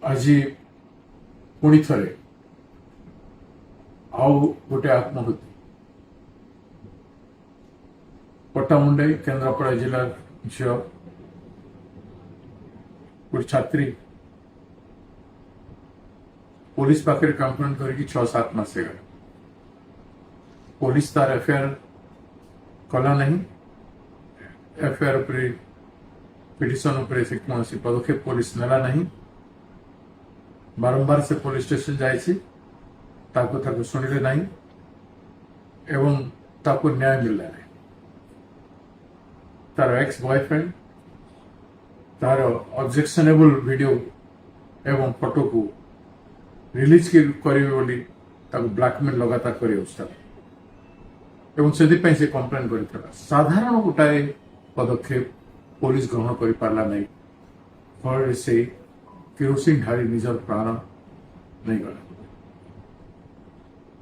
ଆଜି ପୁଣି ଥରେ ଆଉ ଗୋଟେ ଆତ୍ମହତ୍ୟା ପଟ୍ଟାମୁଣ୍ଡାଇ କେନ୍ଦ୍ରାପଡ଼ା ଜିଲ୍ଲା ଝିଅ ଗୋଟେ ଛାତ୍ରୀ पुलिस पाखे कंप्लेन करके 6-7 मास गला पुलिस तार एफआईआर कला नहीं एफआईआर पिटिशन से कौन पदक्षेप पुलिस नेला नहीं बारंबार से पुलिस स्टेशन जाए शुणिले नहीं एवं ताको न्याय मिलला नहीं तार एक्स बॉयफ्रेंड तार ऑब्जेक्शनेबल वीडियो एवं फोटो को रिलीज करेंगे ब्लैकमेल लगातार कर से कंप्लेन कर साधारण गोटाए पदक्षेप पुलिस ग्रहण कर पारा नहीं फल से केरोसिन ढाली निजर प्राण नहीं गला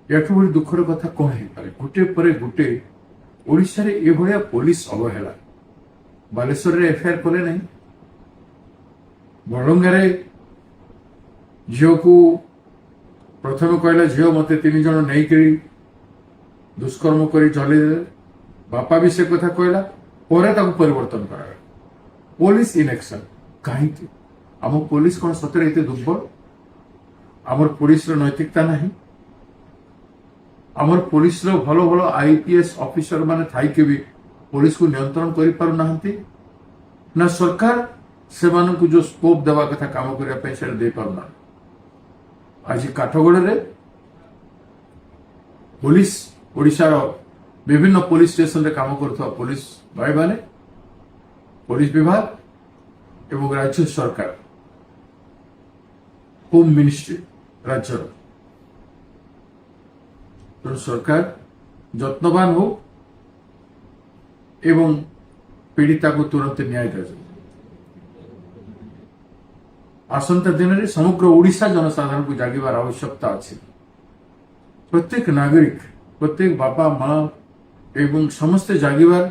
या बड़ी दुखर कथा कौन है पारे गोटे पर गोटे ओडिशा रे ए भलिया पुलिस अवहेला बालेश्वर रे एफआईआर कले नहीं बड़ंगारे झील को प्रथम कहला झील मत 3 जन नहीं दुष्कर्म कर चल बापा भी से कथा कहला परिवर्तन कर पुलिस इनएक्शन कहीं आम पुलिस कौन सतरे एत दुर्बल आमर पुलिस नैतिकता नहीं आमर पुलिस भल भल आईपीएस ऑफिसर माने थाइके भी पुलिस को नियंत्रण कर पारु नाहंती ना सरकार से मानू जो स्कोप देवा कथा काम करने से दे पारना आज काठगोड़ रे पुलिस ओडिशार विभिन्न पुलिस स्टेशन रे काम करथवा पुलिस भाई माने पुलिस विभाग एवं राज्य सरकार होम मिनिस्ट्री राज्य तो सरकार जत्नवान हो एवं पीड़िता को तुरंत न्याय दे आसंता दिन में समग्र ओडिशा जनसाधारण को जागिबार आवश्यकता अच्छी प्रत्येक नागरिक प्रत्येक बापा माँ एवं समस्ते जागिबार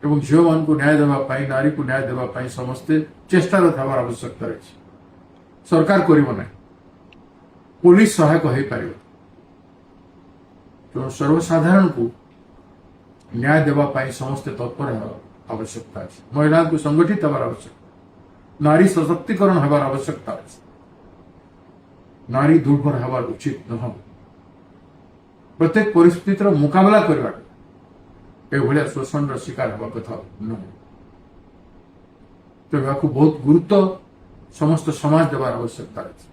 एवं झील मान को न्याय देवाई नारी को न्याय देवाई समस्ते चेष्टारत हबार आवश्यकता रही सरकार कर पुलिस सहायक हो पार तो सर्वसाधारण को न्याय देवाई समस्ते तत्पर आवश्यकता अच्छी महिला को संगठित हबार आवश्यकता नारी सशक्तिकरण हबार आवश्यकता अच्छी नारी दुर्बल हबार उचित नह प्रत्येक परिस्थितिर मुकाबला करने शोषण शिकार हवा कथा नुह तो बहुत गुरुत्व समस्त समाज देवार आवश्यकता अच्छी।